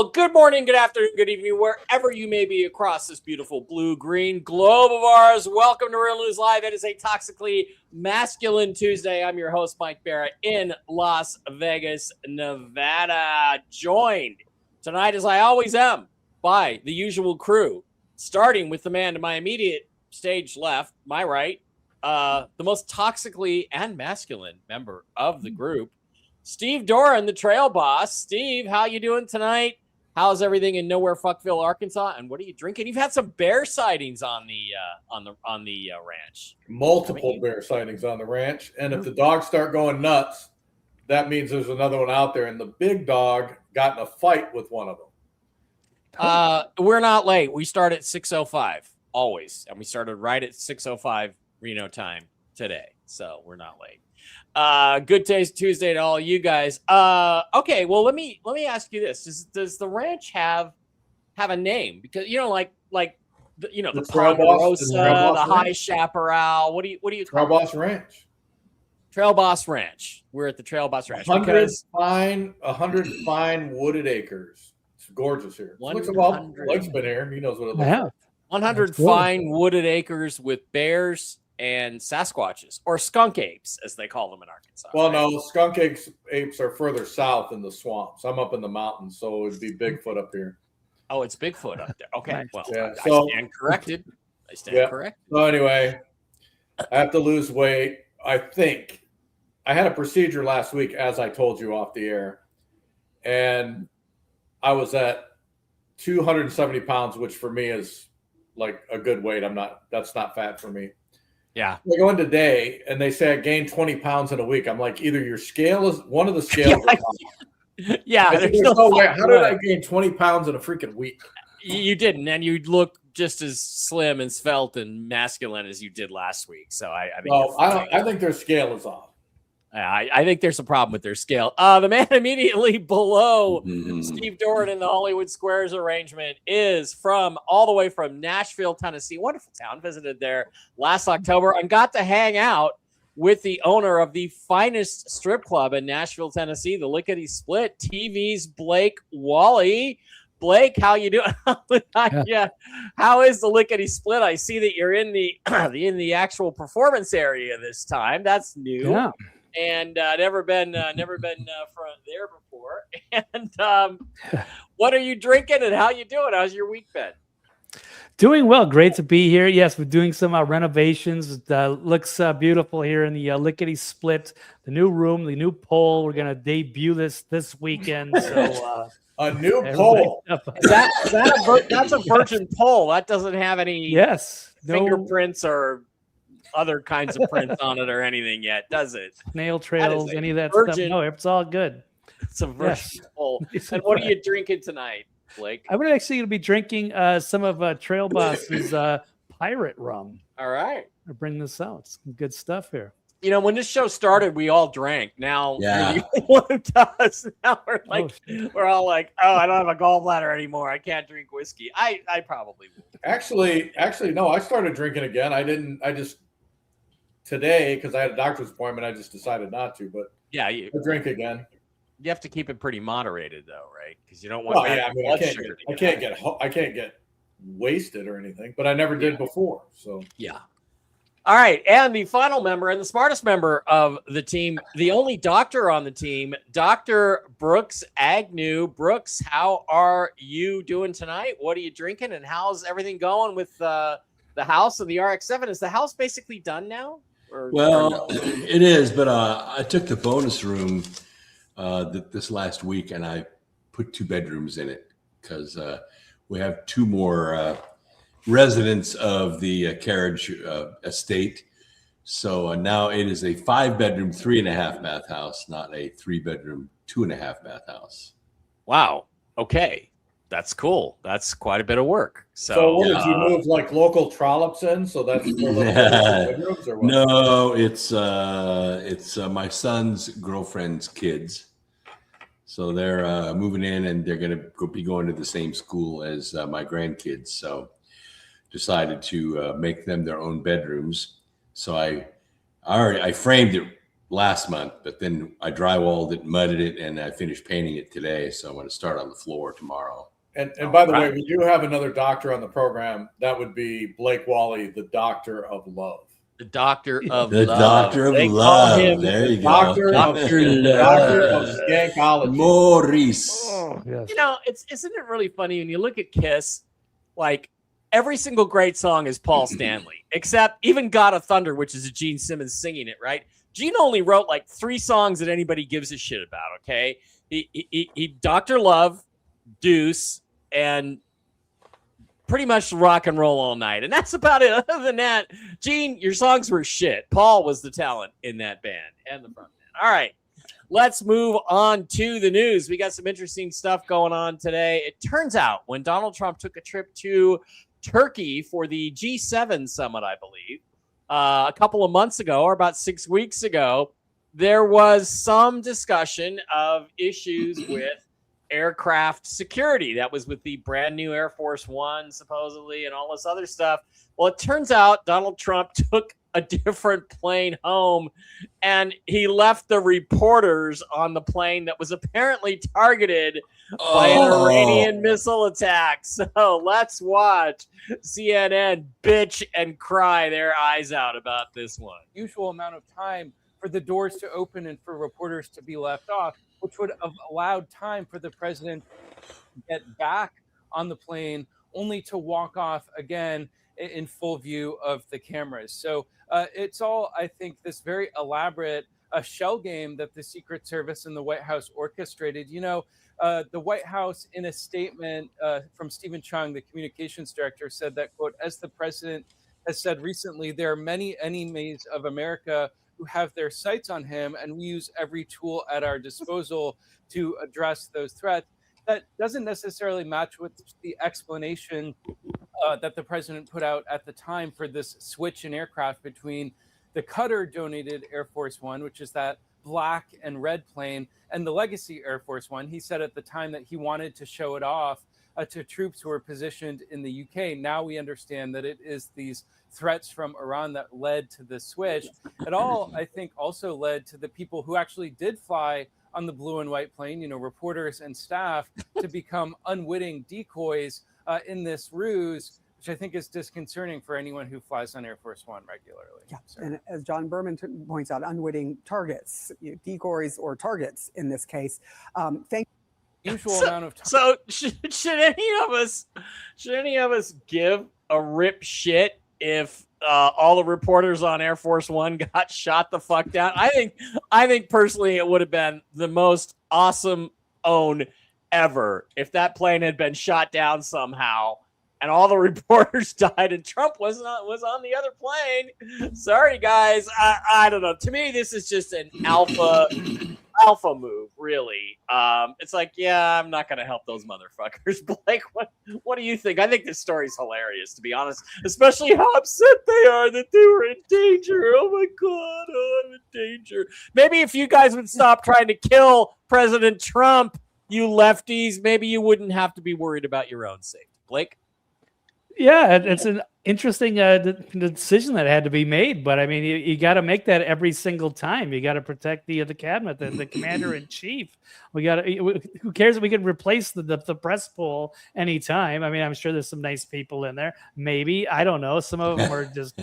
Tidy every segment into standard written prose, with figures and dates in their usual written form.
Well, good morning, good afternoon, good evening, wherever you may be across this beautiful blue-green globe of ours. Welcome to Real News Live. It is a Toxically Masculine Tuesday. I'm your host, Mike Bara, in Las Vegas, Nevada. Joined tonight, as I always am, by the usual crew, starting with the man to my immediate stage left, my right, the most toxically and masculine member of the group, Steve Doran, the trail boss. Steve, how you doing tonight? How's everything in Nowhere Fuckville, Arkansas? And what are you drinking? You've had some bear sightings on the ranch. Multiple bear sightings on the ranch, and if the dogs start going nuts, that means there's another one out there. And the big dog got in a fight with one of them. We're not late. We start at 6:05 always, and we started right at 6:05 Reno time today, so we're not late. Good Tuesday to all you guys. Okay, well let me ask you this: Does the ranch have a name? Because like the Ponderosa, the High Chaparral. What do you Trail Boss Ranch? Trail Boss Ranch. We're at the Trail Boss Ranch. 100 fine wooded acres. It's gorgeous here. Looks about Blake's been here. He knows what it looks like. 100 fine wooded acres with bears and Sasquatches, or skunk apes, as they call them in Arkansas. Well, no, skunk apes are further south in the swamps. I'm up in the mountains, so it'd be Bigfoot up here. Oh, it's Bigfoot up there. Okay, well, yeah, I stand corrected. Corrected. So anyway, I have to lose weight. I think I had a procedure last week, as I told you off the air, and I was at 270 pounds, which for me is like a good weight. That's not fat for me. Yeah. I go in today and they say I gained 20 pounds in a week. I'm like, either your scale is one of the scales. Yeah. There's no way. How did I gain 20 pounds in a freaking week? You didn't. And you look just as slim and svelte and masculine as you did last week. So I think their scale is off. I think there's a problem with their scale. The man immediately below Steve Doran in the Hollywood Squares arrangement is all the way from Nashville, Tennessee. Wonderful town. Visited there last October and got to hang out with the owner of the finest strip club in Nashville, Tennessee, the Lickety Split. TV's Blake Wally. Blake, how you doing? Yeah. How is the Lickety Split? I see that you're in the actual performance area this time. That's new. Yeah. And never been from there before. And what are you drinking and how you doing? How's your week been? Doing well. Great to be here. Yes, we're doing some renovations. It looks beautiful here in the Lickety Split, the new room, the new pole. We're going to debut this weekend. So a new pole. That's a virgin pole. That doesn't have any fingerprints or other kinds of prints on it or anything yet, does it? Nail trails, any of that stuff? No, it's all good. It's a virgin pole. And what are you drinking tonight, Blake? I'm actually going to be drinking some of Trail Boss's pirate rum. All right. I'll bring this out. It's some good stuff here. When this show started, we all drank. Now you're the only one who does. Now we're all like, oh, I don't have a gallbladder anymore. I can't drink whiskey. I probably will. Actually, no. I started drinking again. I just today, because I had a doctor's appointment, I just decided not to. But I drink again. You have to keep it pretty moderated, though, right? Because you don't want. I can't get wasted or anything, but I never did before. So yeah. All right, and the final member and the smartest member of the team, the only doctor on the team, Dr. Brooks Agnew. Brooks, how are you doing tonight? What are you drinking, and how's everything going with the house and the RX-7? Is the house basically done now? It is, but I took the bonus room this last week, and I put 2 bedrooms in it because we have 2 more residents of the carriage estate. So now it is a 5-bedroom, 3.5 bath house, not a 3-bedroom, 2.5 bath house. Wow. Okay. That's cool. That's quite a bit of work. So what, did you move like local trollops in? So that's bedrooms or what? No, it's my son's girlfriend's kids. So they're moving in, and they're going to be going to the same school as my grandkids. So decided to make them their own bedrooms. So I framed it last month, but then I drywalled it, mudded it, and I finished painting it today. So I'm going to start on the floor tomorrow. And by the way, we do have another doctor on the program. That would be Blake Wally, the doctor of love. The doctor of The love. doctor of They call love. him There you Doctor go. of Skankology. Maurice. Oh, yes. You know, isn't it really funny when you look at Kiss, like every single great song is Paul Stanley, except even God of Thunder, which is a Gene Simmons singing it, right? Gene only wrote like 3 songs that anybody gives a shit about, okay? He Dr. Love, Deuce, and pretty much Rock and Roll All Night. And that's about it. Other than that, Gene, your songs were shit. Paul was the talent in that band and the front man. All right. Let's move on to the news. We got some interesting stuff going on today. It turns out when Donald Trump took a trip to Turkey for the G7 summit, I believe, a couple of months ago or about 6 weeks ago, there was some discussion of issues with aircraft security. That was with the brand new Air Force One, supposedly, and all this other stuff. Well, it turns out Donald Trump took a different plane home, and he left the reporters on the plane that was apparently targeted by an Iranian missile attack. So let's watch CNN bitch and cry their eyes out about this one. Usual amount of time for the doors to open and for reporters to be left off, which would have allowed time for the president to get back on the plane, only to walk off again in full view of the cameras. So it's all, I think, this very elaborate shell game that the Secret Service and the White House orchestrated. You know, the White House, in a statement from Stephen Chung, the communications director, said that, quote, as the president has said recently, there are many enemies of America who have their sights on him, and we use every tool at our disposal to address those threats. That doesn't necessarily match with the explanation that the president put out at the time for this switch in aircraft between the Qatar donated Air Force One, which is that black and red plane, and the legacy Air Force One. He said at the time that he wanted to show it off to troops who were positioned in the UK. Now we understand that it is these threats from Iran that led to the switch. It all, I think, also led to the people who actually did fly on the blue and white plane, you know, reporters and staff, to become unwitting decoys in this ruse, which I think is disconcerting for anyone who flies on Air Force One regularly. Yeah, and as John Berman points out, unwitting targets, decoys or targets in this case. Usual amount of time. So should any of us give a rip shit if all the reporters on Air Force One got shot the fuck down? I think personally it would have been the most awesome own ever if that plane had been shot down somehow and all the reporters died and Trump was on the other plane. Sorry guys, I don't know. To me, this is just an alpha move, really. It's like, yeah, I'm not gonna help those motherfuckers. Blake, what do you think? I think this story's hilarious, to be honest, especially how upset they are that they were in danger. Oh my god, I'm in danger. Maybe if you guys would stop trying to kill President Trump, you lefties, maybe you wouldn't have to be worried about your own safety. Blake? Yeah, it's an interesting decision that had to be made, but I mean, you got to make that every single time. You got to protect the cabinet, the commander in chief. Who cares if we can replace the press pool anytime? I mean, I'm sure there's some nice people in there. Maybe, I don't know. Some of them are just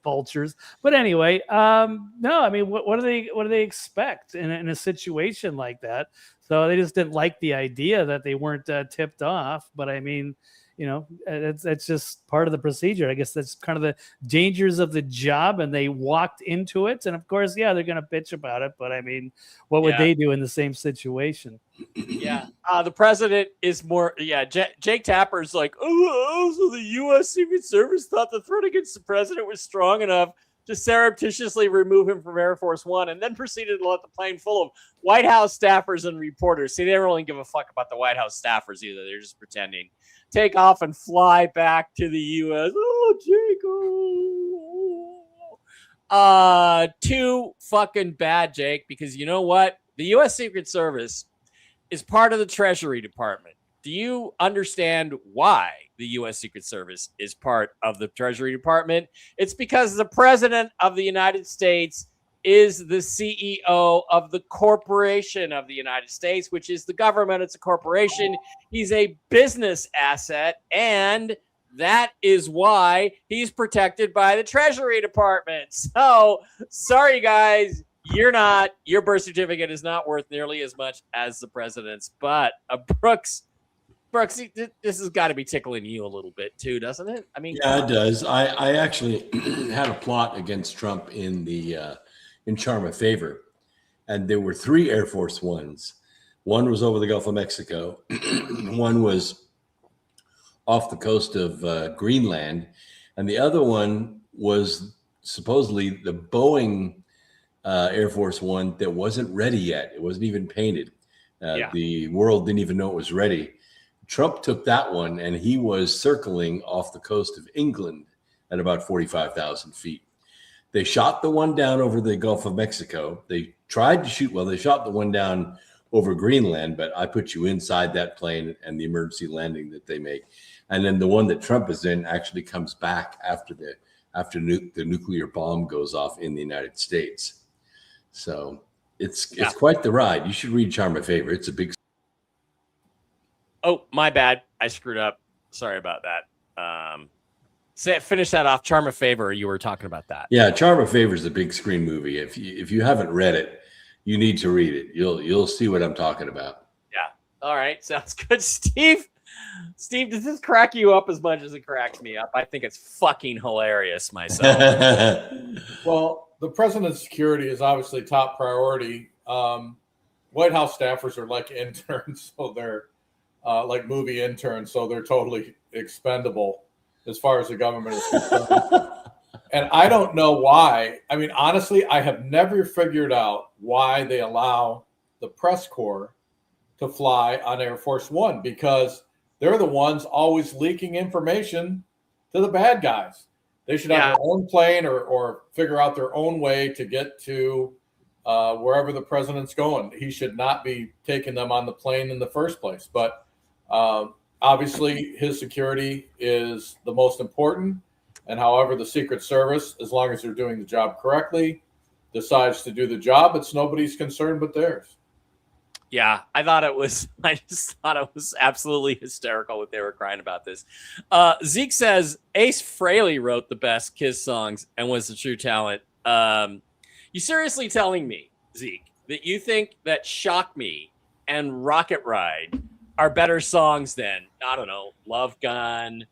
vultures. But anyway, no, I mean, what do they expect in a situation like that? So they just didn't like the idea that they weren't tipped off. But I mean, it's just part of the procedure. I guess that's kind of the dangers of the job, and they walked into it. And of course, yeah, they're going to bitch about it. But I mean, what would they do in the same situation? Yeah, the president is more. Yeah, Jake Tapper's like, so the U.S. Secret Service thought the threat against the president was strong enough to surreptitiously remove him from Air Force One, and then proceeded to let the plane full of White House staffers and reporters. See, they don't really give a fuck about the White House staffers either. They're just pretending. Take off and fly back to the U.S. Oh, Jake. Too fucking bad, Jake, because you know what? The U.S. Secret Service is part of the Treasury Department. Do you understand why the U.S. Secret Service is part of the Treasury Department? It's because the President of the United States is the CEO of the corporation of the United States, which is the government. It's a corporation. He's a business asset, and that is why he's protected by the Treasury Department. So, sorry, guys, you're not. Your birth certificate is not worth nearly as much as the president's. But Brooks, this has got to be tickling you a little bit too, doesn't it? I mean, yeah, it does. I actually had a plot against Trump in Charm of Favor, and there were 3 Air Force Ones. One was over the Gulf of Mexico. One was off the coast of Greenland, and the other one was supposedly the Boeing Air Force One that wasn't ready yet. It wasn't even painted. The world didn't even know it was ready. Trump took that one, and he was circling off the coast of England at about 45,000 feet. They shot the one down over the Gulf of Mexico. They tried to shoot, they shot the one down over Greenland, but I put you inside that plane and the emergency landing that they make. And then the one that Trump is in actually comes back after the nuclear bomb goes off in the United States. So it's quite the ride. You should read Charm of Favor. It's a big. Oh, my bad. I screwed up. Sorry about that. Finish that off. Charm of Favor. You were talking about that. Yeah, Charm of Favor is a big screen movie. If you haven't read it, you need to read it. You'll see what I'm talking about. Yeah. All right. Sounds good, Steve. Steve, does this crack you up as much as it cracks me up? I think it's fucking hilarious myself. Well, the president's security is obviously top priority. White House staffers are like interns, so they're like movie interns, so they're totally expendable as far as the government is concerned. And I don't know why. I mean, honestly, I have never figured out why they allow the press corps to fly on Air Force One, because they're the ones always leaking information to the bad guys. They should have their own plane or figure out their own way to get to wherever the president's going. He should not be taking them on the plane in the first place. But obviously, his security is the most important. And however, the Secret Service, as long as they're doing the job correctly, decides to do the job, it's nobody's concern but theirs. Yeah, I just thought it was absolutely hysterical that they were crying about this. Zeke says Ace Frehley wrote the best Kiss songs and was the true talent. You seriously telling me, Zeke, that you think that Shock Me and Rocket Ride are better songs than, I don't know, Love Gun,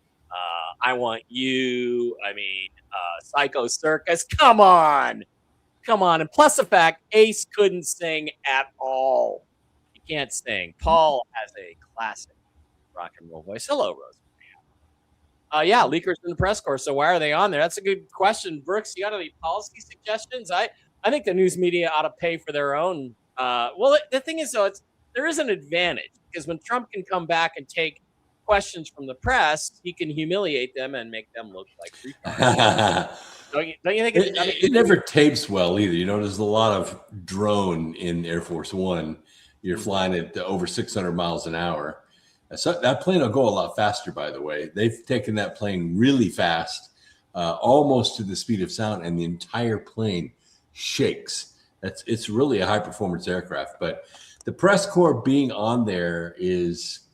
I Want You, Psycho Circus? Come on. And plus the fact Ace couldn't sing at all. He can't sing. Paul has a classic rock and roll voice. Hello, Rose. Leakers in the press corps. So why are they on there? That's a good question. Brooks, you got any policy suggestions? I think the news media ought to pay for their own. The thing is, though, there is an advantage, because when Trump can come back and take questions from the press, he can humiliate them and make them look like retards. Don't you think? It never tapes well either. You know, there's a lot of drone in Air Force One. You're flying at over 600 miles an hour. So that plane will go a lot faster, by the way. They've taken that plane really fast, almost to the speed of sound, and the entire plane shakes. It's really a high-performance aircraft. But the press corps being on there is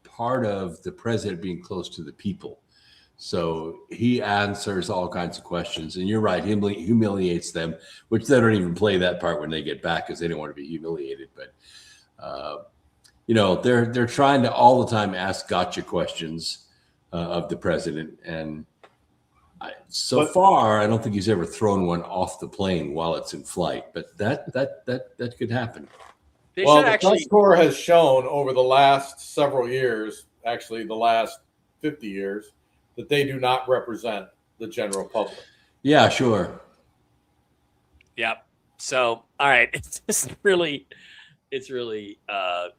part of the president being close to the people. So he answers all kinds of questions. And you're right, he humiliates them, which they don't even play that part when they get back because they don't want to be humiliated. But, they're trying to all the time ask gotcha questions of the president. And so far, I don't think he's ever thrown one off the plane while it's in flight. But that could happen. The press corps has shown over the last several years, actually the last 50 years, that they do not represent the general public. Yeah, sure. Yep. So, all right. It's really, I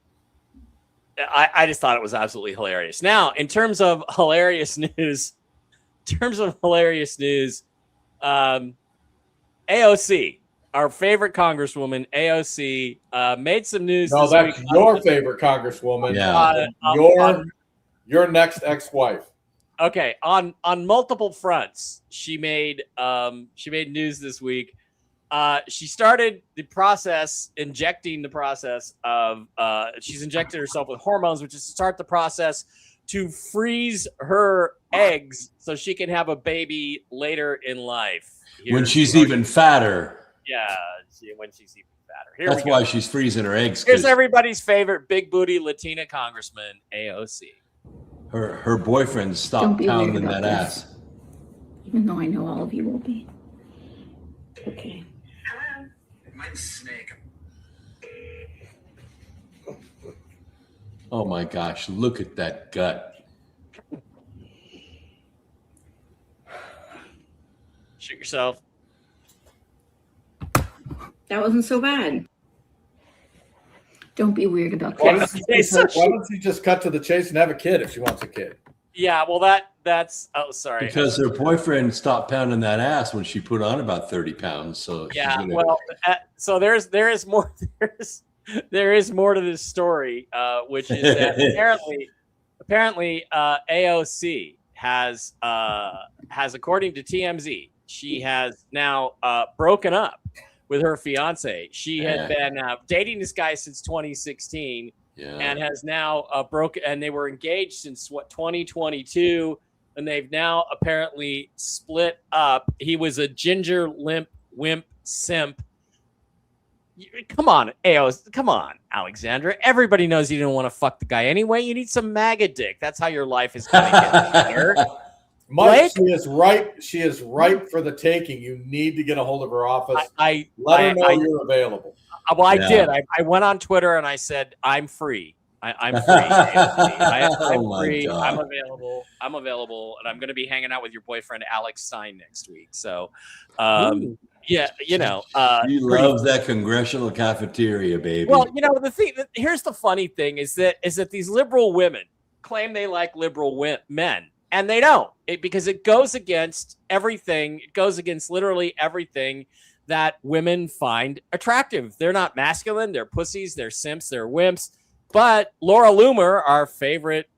just thought it was absolutely hilarious. Now, in terms of hilarious news, AOC, our favorite Congresswoman, AOC, made some news. No, that's week. Your favorite Congresswoman. Yeah. Your next ex-wife. Okay, on multiple fronts, she made news this week She started the process, injecting the process of, she's injected herself with hormones, which is to start the process to freeze her eggs so she can have a baby later in life. When she's even fatter. Yeah, when she's even fatter. That's why she's freezing her eggs. Here's everybody's favorite big booty Latina congressman, AOC. Her boyfriend stopped pounding that ass. Even though I know all of you will be. Okay. Hello. Mine's Snake. Oh my gosh, look at that gut. Shoot yourself. That wasn't so bad. Don't be weird about Why that. don't you just cut to the chase and have a kid if she wants a kid? Yeah, well, that's sorry. Because her boyfriend stopped pounding that ass when she put on about 30 pounds. So yeah, so there is more there is more to this story, which is that apparently AOC has according to TMZ, she has now broken up with her fiance. She had been dating this guy since 2016. Yeah. And has now broken, and they were engaged since 2022, and they've now apparently split up. He was a ginger limp wimp simp. Come on, AOS. Come on, Alexandra. Everybody knows you didn't want to fuck the guy anyway. You need some MAGA dick. That's how your life is going to get better. Mike, she is ripe. She is ripe for the taking. You need to get a hold of her office. Let her know you're available. Well, I did. I went on Twitter and I said, I'm free. I'm free. I'm free. God. I'm available. And I'm going to be hanging out with your boyfriend, Alex Stein, next week. So, yeah, he loves that congressional cafeteria, baby. Well, here's the funny thing is that these liberal women claim they like liberal men. And they don't, because it goes against everything. It goes against literally everything that women find attractive. They're not masculine. They're pussies. They're simps. They're wimps. But Laura Loomer, our favorite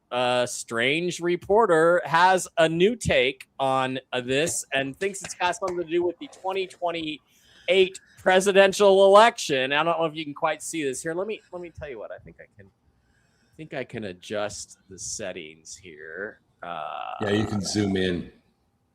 strange reporter, has a new take on this and thinks it's got something to do with the 2028 presidential election. I don't know if you can quite see this here. Let me tell you what. I think I can adjust the settings here. Yeah, you can zoom in.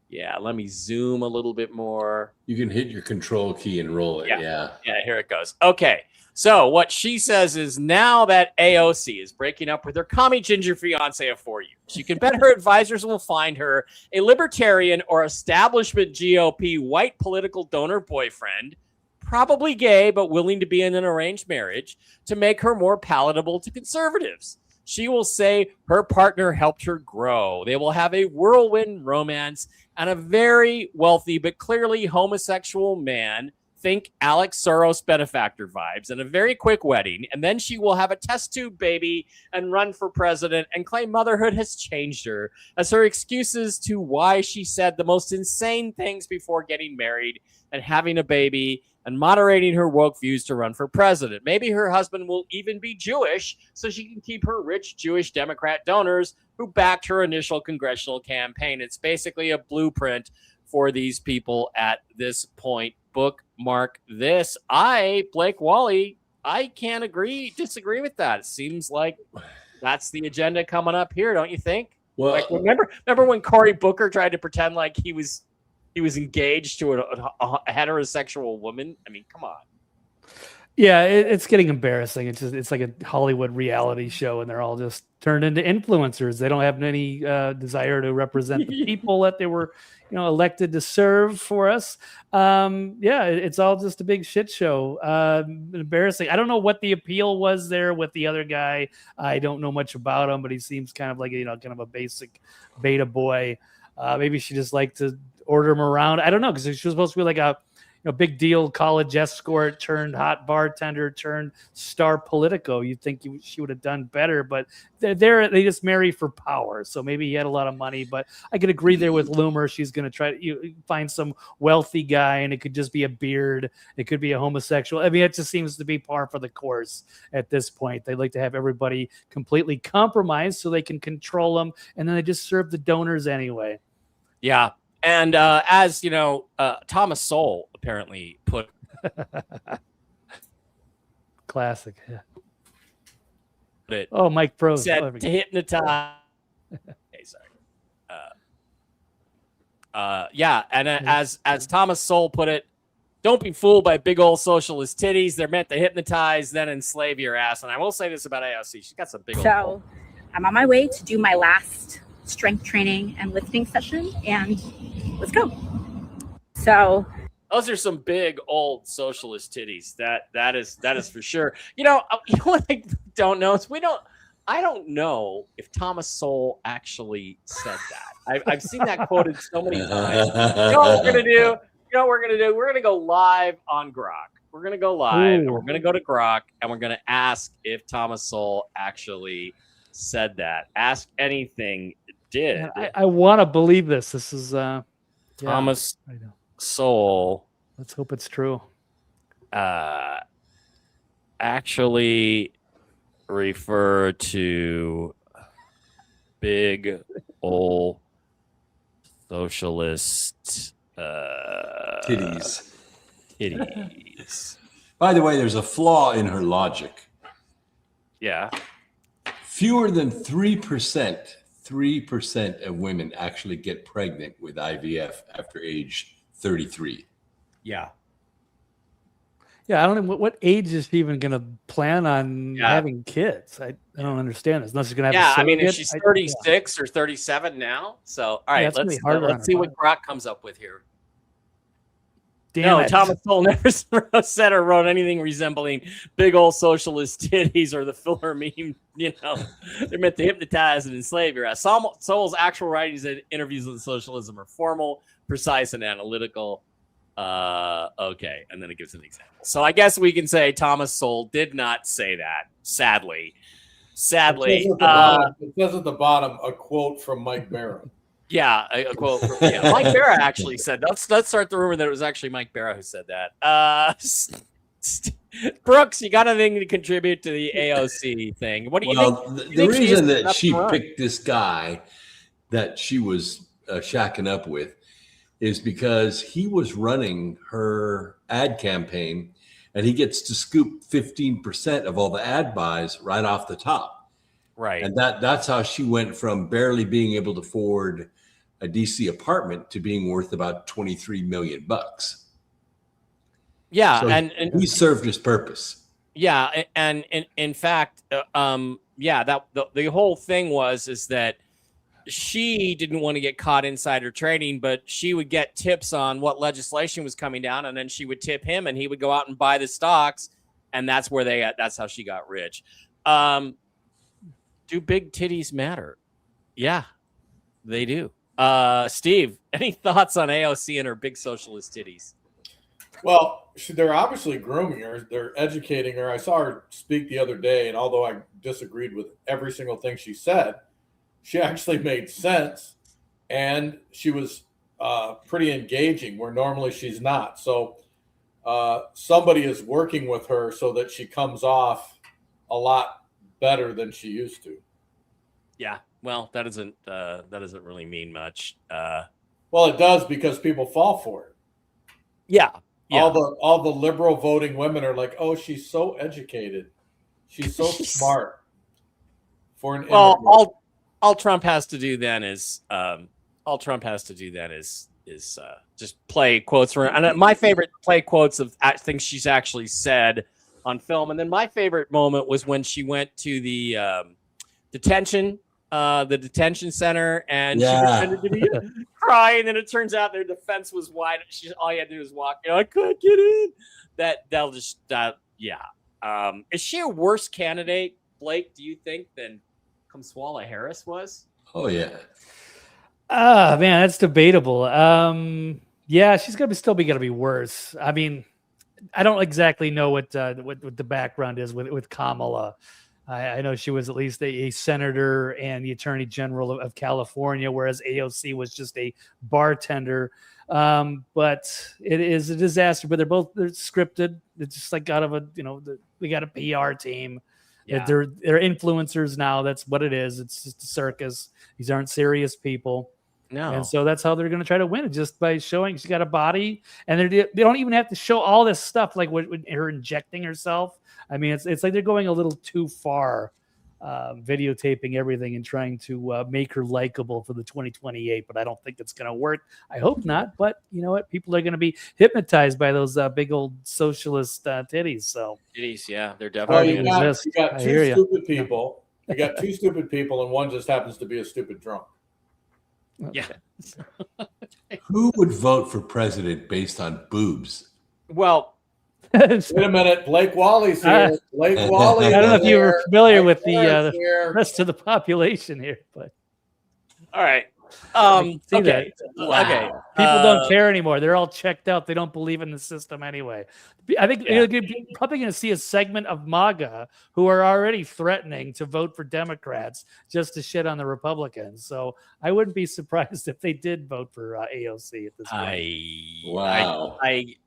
Yeah, let me zoom a little bit more. You can hit your control key and roll it. Yeah, here it goes. Okay, so what she says is now that AOC is breaking up with her commie ginger fiance of 4 years, she can bet her advisors will find her a libertarian or establishment GOP white political donor boyfriend, probably gay but willing to be in an arranged marriage, to make her more palatable to conservatives. She will say her partner helped her grow. They will have a whirlwind romance and a very wealthy but clearly homosexual man, think Alex Soros benefactor vibes, and a very quick wedding. And then she will have a test tube baby and run for president and claim motherhood has changed her as her excuses to why she said the most insane things before getting married and having a baby and moderating her woke views to run for president. Maybe her husband will even be Jewish so she can keep her rich Jewish Democrat donors who backed her initial congressional campaign. It's basically a blueprint for these people at this point. Bookmark this. Blake Wally, I can't disagree with that. It seems like that's the agenda coming up here, don't you think? Well, like, remember when Cory Booker tried to pretend like he was engaged to a heterosexual woman? I mean, come on. Yeah, it's getting embarrassing. It's like a Hollywood reality show, and they're all just turned into influencers. They don't have any desire to represent the people that they were, elected to serve for us. It's all just a big shit show. Embarrassing. I don't know what the appeal was there with the other guy. I don't know much about him, but he seems kind of like kind of a basic beta boy. Maybe she just liked to order him around. I don't know, because she was supposed to be like a big deal college escort turned hot bartender turned star Politico. You'd think she would have done better, but they just marry for power. So maybe he had a lot of money, but I could agree there with Loomer. She's going to try to find some wealthy guy, and it could just be a beard. It could be a homosexual. I mean, it just seems to be par for the course at this point. They like to have everybody completely compromised so they can control them, and then they just serve the donors anyway. Yeah. And as Thomas Sowell apparently put Classic. Yeah. It Oh, Mike froze. said Oh, to hypnotize. Okay, sorry. Yeah, and as Thomas Sowell put it, don't be fooled by big old socialist titties. They're meant to hypnotize, then enslave your ass. And I will say this about AOC: she's got some big old. So, I'm on my way to do my last strength training and lifting session, and let's go. So. Those are some big old socialist titties. That is for sure. You know what I don't know is I don't know if Thomas Sowell actually said that. I've seen that quoted so many times. You know what we're gonna do? You know what we're gonna do? We're gonna go live on Grok. We're gonna go live, and we're gonna go to Grok, and we're gonna ask if Thomas Sowell actually said that. Ask anything did. I want to believe this. This is Thomas. I know. Sowell. Let's hope it's true. Actually refer to big old socialist Titties. Titties. By the way, there's a flaw in her logic. Yeah. Fewer than 3% of women actually get pregnant with IVF after age 33. Yeah. Yeah, I don't know what age is she even going to plan on having kids. I don't understand this. Unless she's going to have. I mean, if she's 36 or 37 now, so all right, let's see what Grok comes up with here. Thomas Sowell never said or wrote anything resembling big old socialist titties or the filler meme. You know, they're meant to hypnotize and enslave your ass. Sowell's actual writings and interviews with socialism are formal, precise, and analytical. Okay, and then it gives an example. So I guess we can say Thomas Sowell did not say that. Sadly, it says at the bottom a quote from Mike Bara. Yeah, a quote from Mike Bara actually said. Let's start the rumor that it was actually Mike Bara who said that. Brooks, you got anything to contribute to the AOC thing? What do you think? The reason that she picked this guy that she was shacking up with is because he was running her ad campaign and he gets to scoop 15% of all the ad buys right off the top. Right. And that's how she went from barely being able to afford a DC apartment to being worth about $23 million. Yeah. So and he served his purpose. Yeah. And in fact, that the whole thing is that she didn't want to get caught insider trading, but she would get tips on what legislation was coming down, and then she would tip him, and he would go out and buy the stocks, and that's how she got rich. Do big titties matter? Yeah, they do. Steve, any thoughts on AOC and her big socialist titties? Well, they're obviously grooming her. They're educating her. I saw her speak the other day, and although I disagreed with every single thing she said, she actually made sense, and she was pretty engaging where normally she's not. So somebody is working with her so that she comes off a lot better than she used to. Yeah, well, that doesn't really mean much. Well, it does because people fall for it. Yeah. All the liberal voting women are like, oh, she's so educated, she's so smart. For an immigrant. All Trump has to do then is just play quotes from her. And my favorite play quotes of things she's actually said on film. And then my favorite moment was when she went to the detention center, and she pretended to be crying, and it turns out their defense was wide. All you had to do was walk. I couldn't get in. Is she a worse candidate, Blake? Do you think than Kamala Harris was? Oh yeah. Man, that's debatable. Yeah, she's gonna still be worse. I mean, I don't exactly know what the background is with Kamala. I know she was at least a senator and the attorney general of California, whereas AOC was just a bartender. But it is a disaster. But they're scripted. It's just like out of we got a PR team. Yeah. They're influencers now. That's what it is. It's just a circus. These aren't serious people. No. And so that's how they're going to try to win it, just by showing she's got a body, and they don't even have to show all this stuff like with her injecting herself. I mean, it's like they're going a little too far, videotaping everything and trying to make her likable for the 2028. But I don't think it's going to work. I hope not. But you know what? People are going to be hypnotized by those big old socialist titties. So Titties, yeah, they're Well, definitely. you got two stupid people. You got two stupid people, and one just happens to be a stupid drunk. Yeah. Who would vote for president based on boobs? Well, wait a minute. Blake Wally's here. Blake Wally. I don't know if you were familiar with the here. rest of the population here, but all right. see Okay. that. Okay. People don't care anymore. They're all checked out. They don't believe in the system anyway. I think you're probably going to see a segment of MAGA who are already threatening to vote for Democrats just to shit on the Republicans. So I wouldn't be surprised if they did vote for AOC at this point.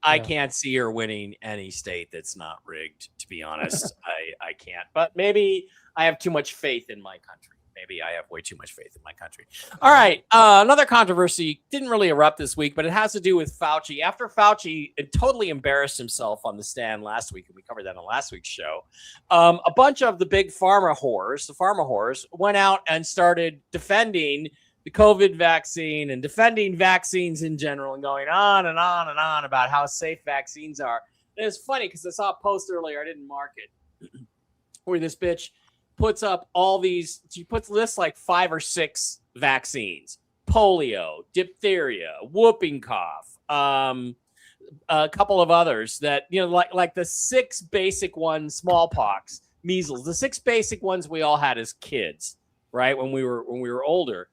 I can't see her winning any state that's not rigged, to be honest. I can't. But maybe I have too much faith in my country. Maybe I have way too much faith in my country. All right. Another controversy didn't really erupt this week, but it has to do with Fauci. After Fauci totally embarrassed himself on the stand last week, and we covered that on last week's show, a bunch of the big pharma whores, went out and started defending the COVID vaccine and defending vaccines in general and going on and on and on about how safe vaccines are. And it's funny because I saw a post earlier, I didn't mark it, where this bitch puts up she lists like 5 or 6 vaccines: polio, diphtheria, whooping cough, a couple of others that, like the 6 basic ones, smallpox, measles, the 6 basic ones we all had as kids, right? When we were older.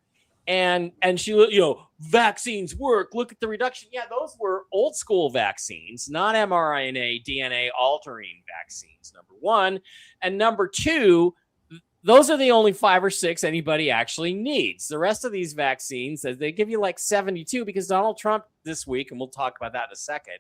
And she, vaccines work. Look at the reduction. Yeah, those were old school vaccines, not mRNA, DNA altering vaccines, number one. And number two, those are the only 5 or 6 anybody actually needs. The rest of these vaccines, they give you like 72 because Donald Trump this week, and we'll talk about that in a second,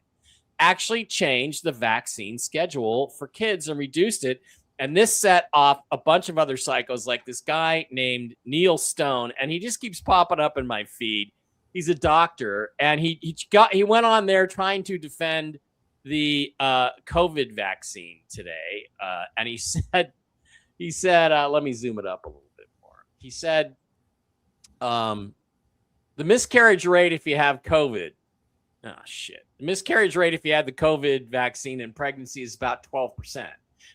actually changed the vaccine schedule for kids and reduced it. And this set off a bunch of other psychos, like this guy named Neil Stone, and he just keeps popping up in my feed. He's a doctor, and he went on there trying to defend the COVID vaccine today, and he said, let me zoom it up a little bit more. He said, the miscarriage rate if you have COVID, the miscarriage rate if you had the COVID vaccine in pregnancy is about 12%.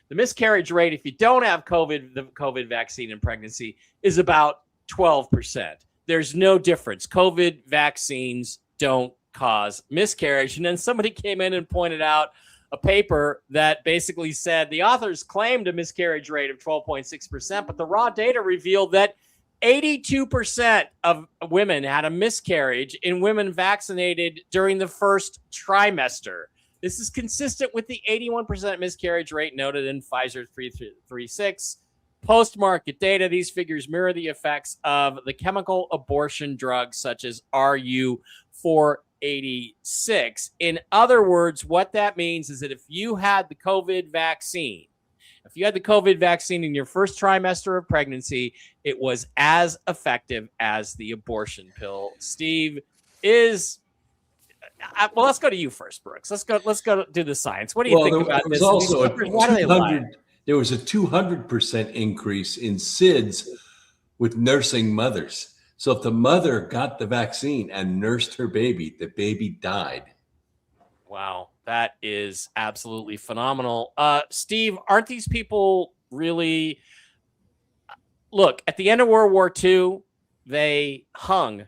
The miscarriage rate if you don't have the COVID vaccine in pregnancy is about 12%. There's no difference. COVID vaccines don't cause miscarriage. And then somebody came in and pointed out a paper that basically said the authors claimed a miscarriage rate of 12.6%, but the raw data revealed that 82% of women had a miscarriage in women vaccinated during the first trimester. This is consistent with the 81% miscarriage rate noted in Pfizer's 336 post-market data. These figures mirror the effects of the chemical abortion drugs such as RU486. In other words, what that means is that if you had the COVID vaccine in your first trimester of pregnancy, it was as effective as the abortion pill. Steve, well, let's go to you first, Brooks. Let's go do the science. What do you think about this? There was a 200% increase in SIDS with nursing mothers. So if the mother got the vaccine and nursed her baby, the baby died. Wow, that is absolutely phenomenal. Steve, aren't these people really... Look, at the end of World War II, they hung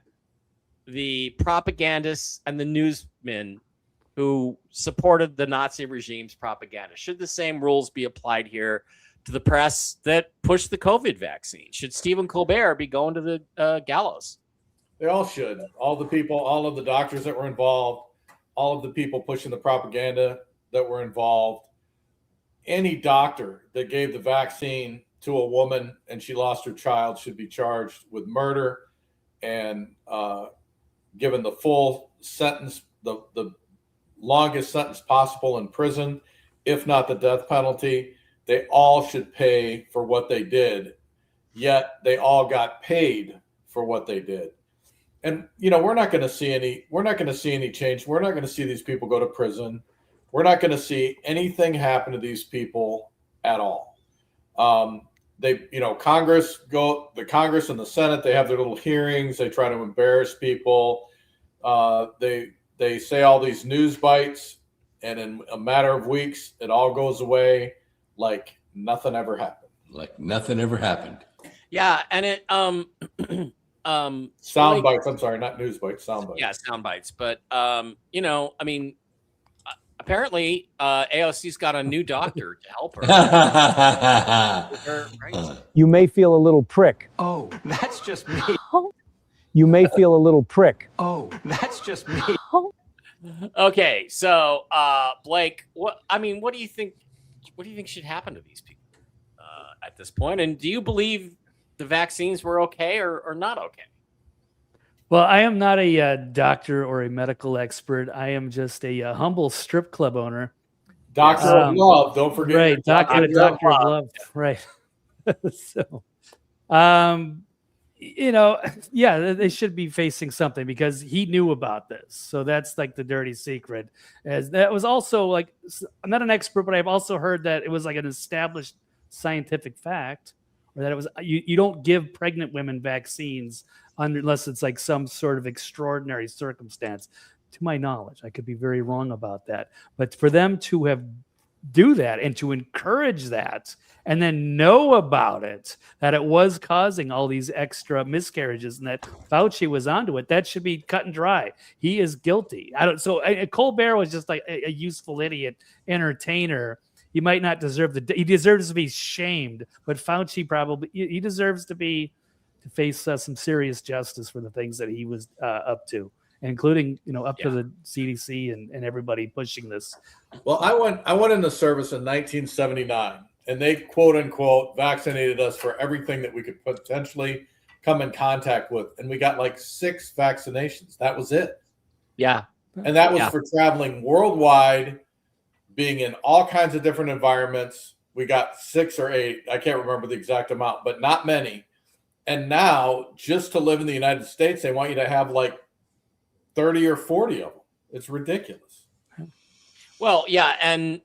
the propagandists and the newsmen who supported the Nazi regime's propaganda. Should the same rules be applied here to the press that pushed the COVID vaccine? Should Stephen Colbert be going to the gallows? They all should. All the people, all of the doctors that were involved, all of the people pushing the propaganda that were involved. Any doctor that gave the vaccine to a woman and she lost her child should be charged with murder and given the full sentence, the longest sentence possible in prison, if not the death penalty. They all should pay for what they did, yet they all got paid for what they did. And we're not going to see any change. We're not going to see these people go to prison. We're not going to see anything happen to these people at all. The Congress and the Senate, they have their little hearings. They try to embarrass people. They say all these news bites, and in a matter of weeks, it all goes away like nothing ever happened. Yeah, and it sound bites. I'm sorry, not news bites. Sound bites. Yeah, sound bites. But apparently AOC's got a new doctor to help her. You may feel a little prick. Oh, that's just me. You may feel a little prick. Oh, that's just me. Okay, so Blake, what do you think? What do you think should happen to these people at this point? And do you believe the vaccines were okay or not okay? Well, I am not a doctor or a medical expert. I am just a humble strip club owner. Doctor of love, don't forget. Right, doctor of love. Right. So, they should be facing something because he knew about this. So that's like the dirty secret. As that was also like, I'm not an expert, but I've also heard that it was like an established scientific fact, or that it was you don't give pregnant women vaccines unless it's like some sort of extraordinary circumstance. To my knowledge, I could be very wrong about that. But for them to do that and to encourage that and then know about it, that it was causing all these extra miscarriages and that Fauci was onto it, that should be cut and dry. He is guilty. Colbert was just like a useful idiot entertainer. He might not deserve he deserves to be shamed, but Fauci probably, he deserves to face some serious justice for the things that he was up to, including, up to the CDC and everybody pushing this. Well, I went into service in 1979, and they quote unquote vaccinated us for everything that we could potentially come in contact with, and we got like 6 vaccinations. That was it. Yeah, and that was for traveling worldwide, being in all kinds of different environments. We got 6 or 8. I can't remember the exact amount, but not many. And now, just to live in the United States, they want you to have like 30 or 40 of them. It's ridiculous. Well, yeah, and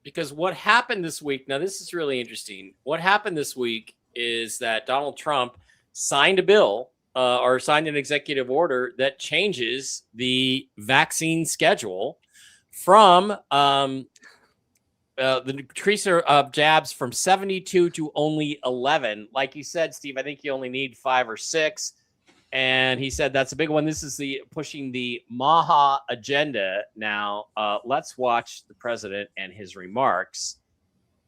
because what happened this week, now this is really interesting. What happened this week is that Donald Trump signed a bill or signed an executive order that changes the vaccine schedule from the increase of jabs from 72 to only 11. Like you said, Steve, I think you only need 5 or 6. And he said that's a big one. This is pushing the Maha agenda. Now, let's watch the president and his remarks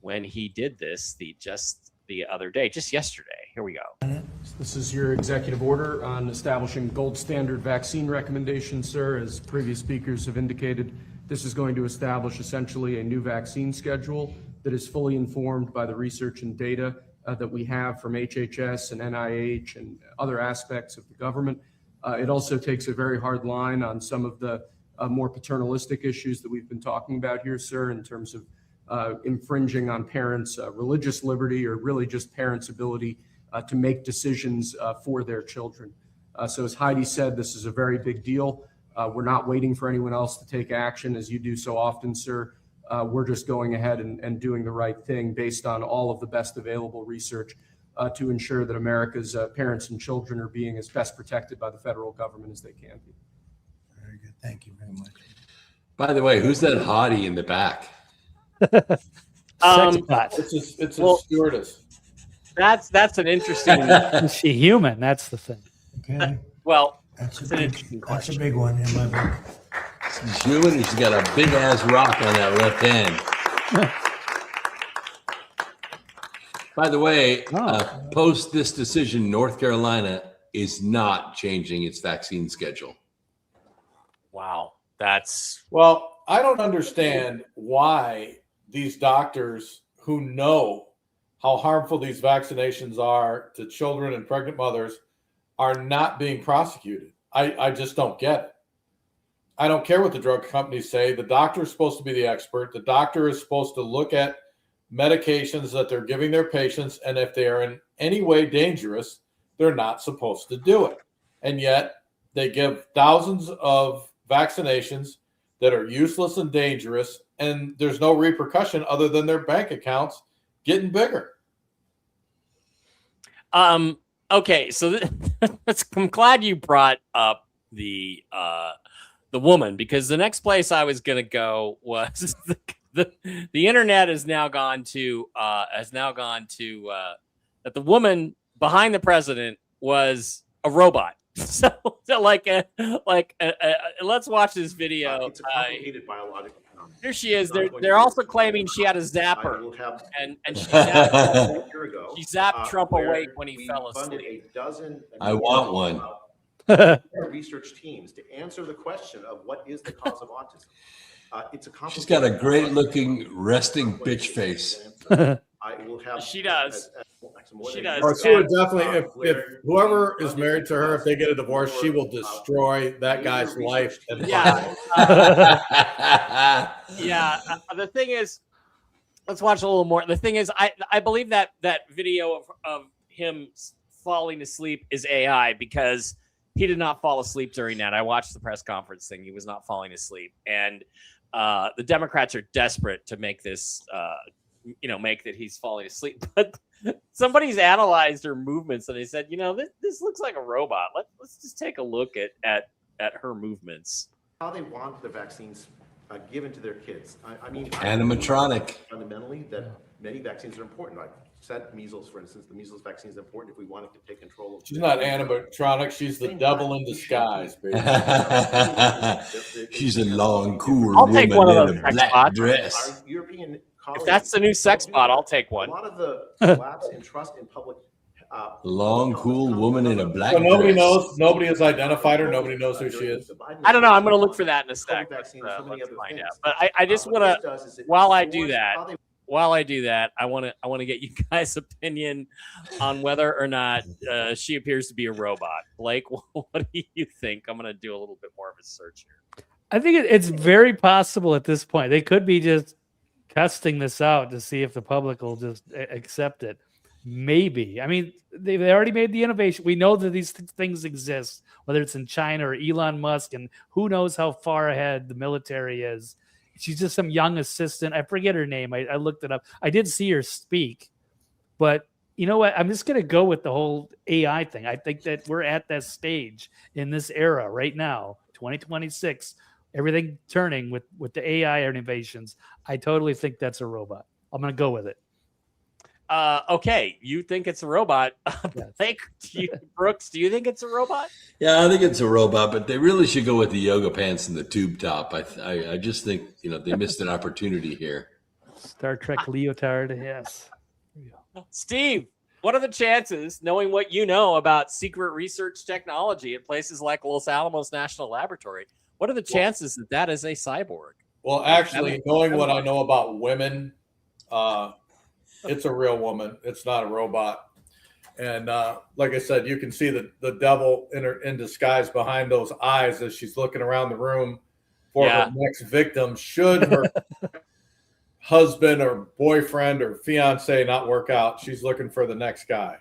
when he did this just the other day, just yesterday. Here we go. This is your executive order on establishing gold standard vaccine recommendations, sir. As previous speakers have indicated, this is going to establish essentially a new vaccine schedule that is fully informed by the research and data that we have from HHS and NIH and other aspects of the government. It also takes a very hard line on some of the more paternalistic issues that we've been talking about here, sir, in terms of infringing on parents' religious liberty or really just parents' ability to make decisions for their children. So as Heidi said, this is a very big deal. We're not waiting for anyone else to take action, as you do so often, sir. We're just going ahead and doing the right thing based on all of the best available research to ensure that America's parents and children are being as best protected by the federal government as they can be. Very good. Thank you very much. By the way, who's that hottie in the back? It's a stewardess. That's an interesting. Is she human? That's the thing. Okay. Well, That's a big one in my book. She's human and she's got a big ass rock on that left hand. By the way, post this decision, North Carolina is not changing its vaccine schedule. Wow. Well, I don't understand why these doctors who know how harmful these vaccinations are to children and pregnant mothers are not being prosecuted. I just don't get it. I don't care what the drug companies say. The doctor is supposed to be the expert. The doctor is supposed to look at medications that they're giving their patients, and if they are in any way dangerous, they're not supposed to do it. and yet they give thousands of vaccinations that are useless and dangerous, and there's no repercussion other than their bank accounts getting bigger. Okay, so I'm glad you brought up the woman, because the next place I was going to go was the internet has now gone to that the woman behind the president was a robot. So let's watch this video. It's a complicated biological phenomenon. Here she is. They're also claiming she had a zapper, and she zapped Trump awake when he fell asleep. I want one. Research teams to answer the question of what is the cause of autism. It's a She's got a great looking resting bitch face. I will have. She does. She does. Or she would definitely, if whoever is married to her, if they get a divorce, she will destroy that guy's life. And yeah. The thing is, let's watch a little more. The thing is, I believe that video of him falling asleep is AI, because he did not fall asleep during that. I watched the press conference thing. He was not falling asleep. And the Democrats are desperate to make this, make that he's falling asleep. But somebody's analyzed her movements, and they said, this looks like a robot. Let's just take a look at her movements. How they want the vaccines given to their kids. I mean, animatronic. Fundamentally, that many vaccines are important. Like said, measles, for instance, the measles vaccine is important if we wanted to take control of. She's not animatronic. She's the devil in disguise, baby. She's a long, cool I'll take one of those in a sex black bots. dress. Our European If that's the new sex bot, I'll take one. A lot of the lapse in trust in public. Long, cool woman in a black So nobody dress. knows. Nobody has identified her. Nobody knows who she is. I don't know. I'm going to look for that in a sec. Let's find out. But I just want to, while I do that, I want to get you guys' opinion on whether or not she appears to be a robot. Blake, what do you think? I'm going to do a little bit more of a search here. I think it's very possible at this point. They could be just testing this out to see if the public will just accept it. Maybe. I mean, they already made the innovation. We know that these things exist, whether it's in China or Elon Musk, and who knows how far ahead the military is. She's just some young assistant. I forget her name. I looked it up. I did see her speak, but you know what? I'm just going to go with the whole AI thing. I think that we're at that stage in this era right now, 2026, everything turning with the AI innovations. I totally think that's a robot. I'm going to go with it. Okay, you think it's a robot. Blake, Brooks, do you think it's a robot? Yeah, I think it's a robot, but they really should go with the yoga pants and the tube top. I just think, they missed an opportunity here. Star Trek leotard, yes. Steve, what are the chances, knowing what you know about secret research technology at places like Los Alamos National Laboratory, what are the chances that is a cyborg? Well, actually, knowing what I know about women, it's a real woman. It's not a robot. And like I said, you can see the devil in disguise behind those eyes as she's looking around the room for her next victim. Should her husband or boyfriend or fiance not work out, she's looking for the next guy.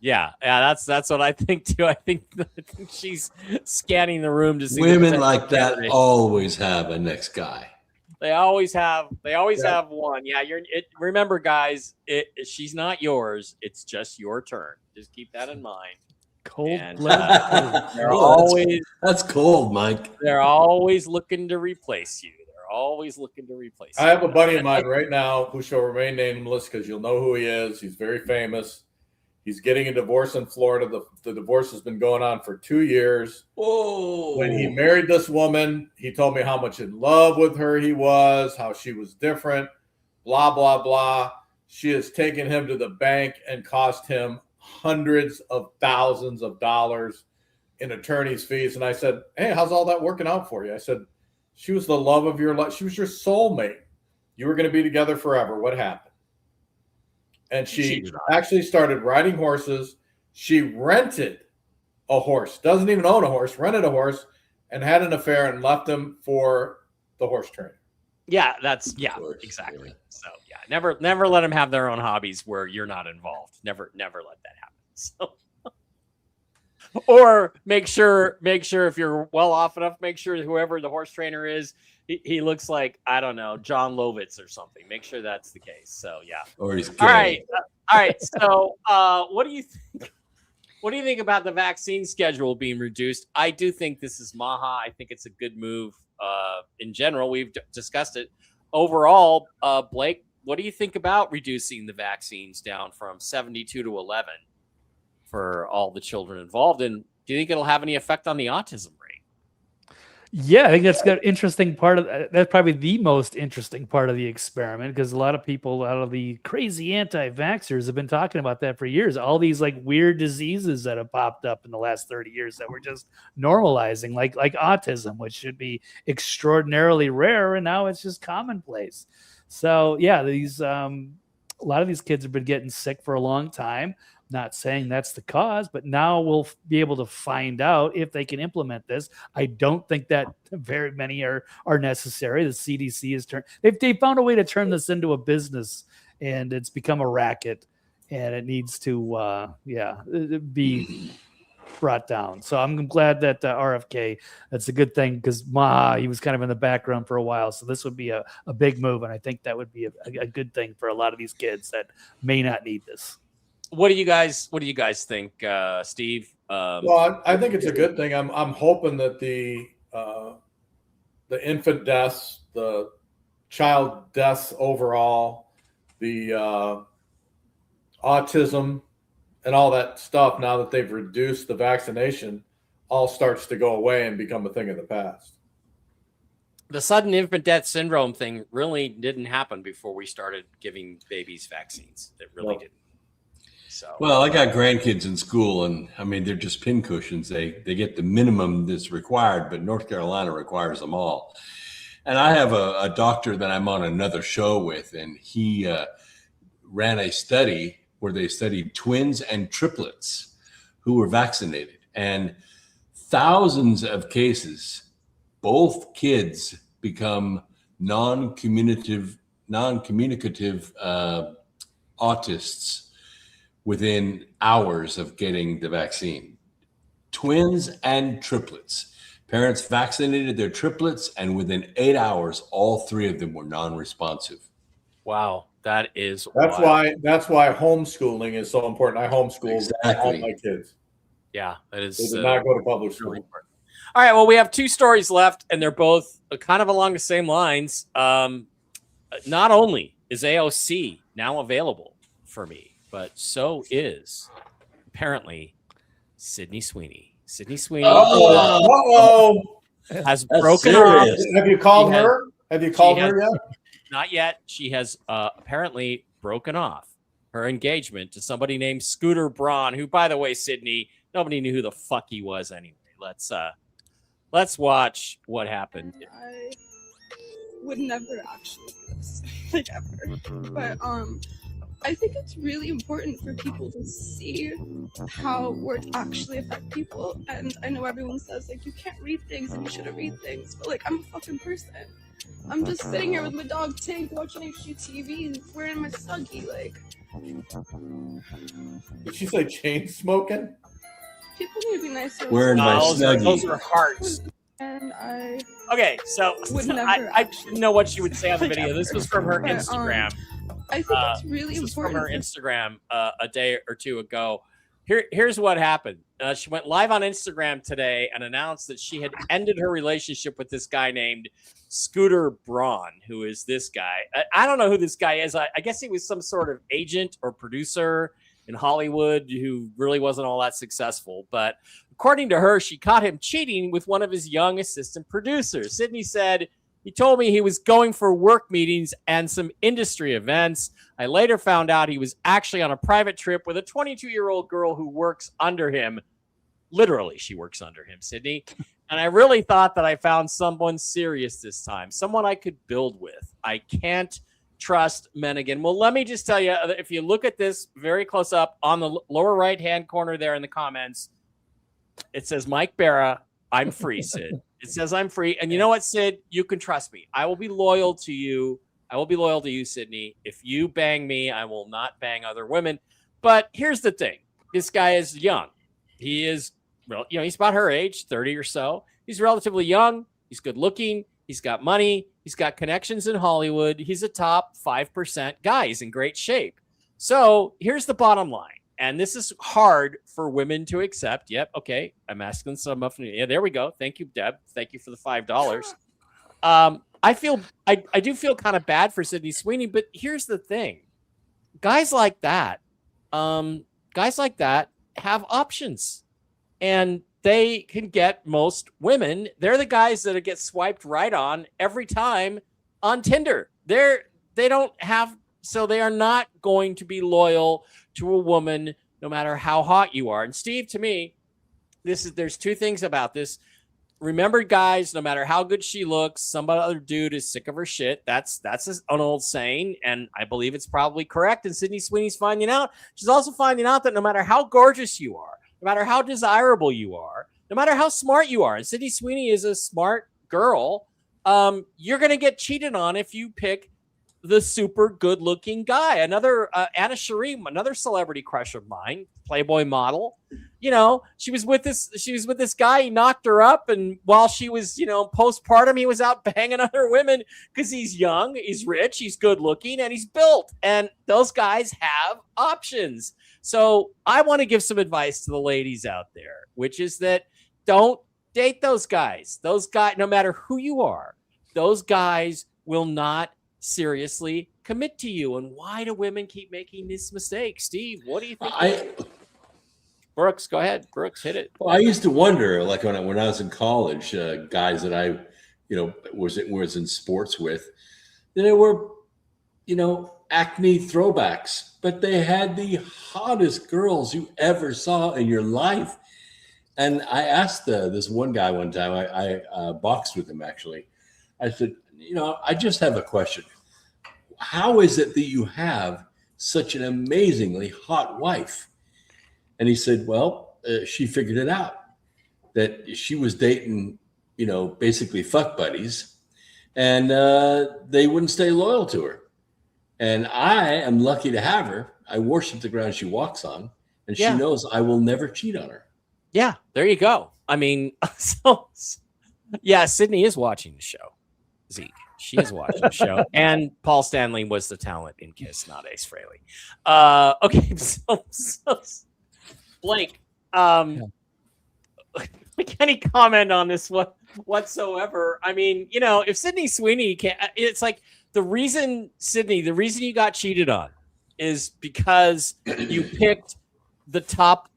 Yeah, that's what I think too. I think she's scanning the room to see. Women like that always have a next guy. They always have one. Yeah, remember, guys, she's not yours. It's just your turn. Just keep that in mind. Cold-blooded. That's cold, Mike. They're always looking to replace you. I have a buddy of mine right now who shall remain nameless because you'll know who he is. He's very famous. He's getting a divorce in Florida. The divorce has been going on for 2 years. Whoa. When he married this woman, he told me how much in love with her he was, how she was different, blah, blah, blah. She has taken him to the bank and cost him hundreds of thousands of dollars in attorney's fees. And I said, hey, how's all that working out for you? I said, she was the love of your life. She was your soulmate. You were going to be together forever. What happened? And she actually started riding horses. She rented a horse, doesn't even own a horse, rented a horse, and had an affair and left him for the horse trainer. Yeah, exactly. So never let them have their own hobbies where you're not involved. Never let that happen. So, Or make sure if you're well off enough, make sure whoever the horse trainer is, he looks like, I don't know, John Lovitz or something. Make sure that's the case. So yeah. Or he's gay. All right. So what do you think? What do you think about the vaccine schedule being reduced? I do think this is Maha. I think it's a good move. In general, we've discussed it. Overall, Blake, what do you think about reducing the vaccines down from 72 to 11 for all the children involved? And do you think it'll have any effect on the autism rate? Yeah, I think that's an interesting part of that's probably the most interesting part of the experiment, because a lot of people, out of the crazy anti-vaxxers, have been talking about that for years. All these like weird diseases that have popped up in the last 30 years that we're just normalizing, like autism, which should be extraordinarily rare, and now it's just commonplace. So yeah, these a lot of these kids have been getting sick for a long time. Not saying that's the cause, but now we'll be able to find out if they can implement this. I don't think that very many are necessary. The CDC has they found a way to turn this into a business, and it's become a racket, and it needs to be brought down. So I'm glad that RFK, that's a good thing, because he was kind of in the background for a while. So this would be a big move, and I think that would be a good thing for a lot of these kids that may not need this. What do you guys think, Steve? Well, I think it's a good thing. I'm hoping that the infant deaths, the child deaths overall, the autism, and all that stuff, now that they've reduced the vaccination, all starts to go away and become a thing of the past. The sudden infant death syndrome thing really didn't happen before we started giving babies vaccines. It really didn't. So. Well, I got grandkids in school, and I mean, they're just pincushions. They get the minimum that's required, but North Carolina requires them all. And I have a doctor that I'm on another show with, and he ran a study where they studied twins and triplets who were vaccinated, and thousands of cases, both kids become non-communicative autists within hours of getting the vaccine. Twins and triplets. Parents vaccinated their triplets, and within 8 hours, all three of them were non-responsive. Wow, that's wild. That's why homeschooling is so important. I homeschooled all my kids. Yeah, that is. They did not go to public school. Really important. All right, well, we have two stories left, and they're both kind of along the same lines. Not only is AOC now available for me, but so is apparently Sydney Sweeney. Sydney Sweeney has broken off. Have you called her? Have you called her yet? Not yet. She has apparently broken off her engagement to somebody named Scooter Braun, who, by the way, Sydney, nobody knew who the fuck he was anyway. Let's watch what happened. I would never actually do this, like ever. But I think it's really important for people to see how words actually affect people. And I know everyone says, like, you can't read things and you shouldn't read things, but, like, I'm a fucking person. I'm just sitting here with my dog Tink watching HGTV and wearing my Snuggie, like. Did she say chain smoking? People need to be nicer. Wearing my Snuggie. Those are hearts. And Okay, so I didn't know what she would say on the video. This was from her Instagram. I think it's really important. From her Instagram a day or two ago. Here's what happened. She went live on Instagram today and announced that she had ended her relationship with this guy named Scooter Braun, who is this guy. I don't know who this guy is. I guess he was some sort of agent or producer in Hollywood who really wasn't all that successful. But according to her, she caught him cheating with one of his young assistant producers. Sydney said, "He told me he was going for work meetings and some industry events. I later found out he was actually on a private trip with a 22-year-old girl who works under him." Literally, she works under him, Sydney. "And I really thought that I found someone serious this time, someone I could build with. I can't trust men again." Well, let me just tell you, if you look at this very close up on the lower right-hand corner there in the comments, it says, "Mike Bara, I'm free, Sid." It says I'm free. And you know what, Sid? You can trust me. I will be loyal to you. I will be loyal to you, Sydney. If you bang me, I will not bang other women. But here's the thing. This guy is young. He is he's about her age, 30 or so. He's relatively young. He's good looking. He's got money. He's got connections in Hollywood. He's a top 5% guy. He's in great shape. So here's the bottom line. And this is hard for women to accept. Yep. Okay. I'm asking some of Yeah, there we go. Thank you, Deb. Thank you for the $5. I do feel kind of bad for Sydney Sweeney, but here's the thing. Guys like that have options, and they can get most women. They're the guys that get swiped right on every time on Tinder. They are not going to be loyal to a woman no matter how hot you are. And Steve, to me, there's two things about this. Remember, guys, no matter how good she looks, some other dude is sick of her shit. That's an old saying, and I believe it's probably correct. And Sydney Sweeney's finding out. She's also finding out that no matter how gorgeous you are, no matter how desirable you are, no matter how smart you are, and Sydney Sweeney is a smart girl, you're going to get cheated on if you pick the super good-looking guy. Another Anna Sharif, another celebrity crush of mine, Playboy model. She was with this guy. He knocked her up, and while she was, postpartum, he was out banging other women because he's young, he's rich, he's good-looking, and he's built. And those guys have options. So I want to give some advice to the ladies out there, which is that don't date those guys. Those guys, no matter who you are, those guys will not seriously commit to you. And why do women keep making this mistake? Steve, what do you think? Brooks, go ahead. Brooks, hit it. Well, I used to wonder, like when I was in college, guys that I, was in sports with, they were, acne throwbacks, but they had the hottest girls you ever saw in your life. And I asked this one guy one time, I boxed with him actually. I said, I just have a question. How is it that you have such an amazingly hot wife? And he said, well, she figured it out, that she was dating, basically fuck buddies, and they wouldn't stay loyal to her. And I am lucky to have her. I worship the ground she walks on, and she knows I will never cheat on her. Yeah, there you go. I mean, Sydney is watching the show. Zeke, she is watching the show, and Paul Stanley was the talent in Kiss, not Ace Frehley. Okay, so Blake, any comment on this whatsoever? I mean, if Sydney Sweeney can't, it's like the reason you got cheated on is because you picked the top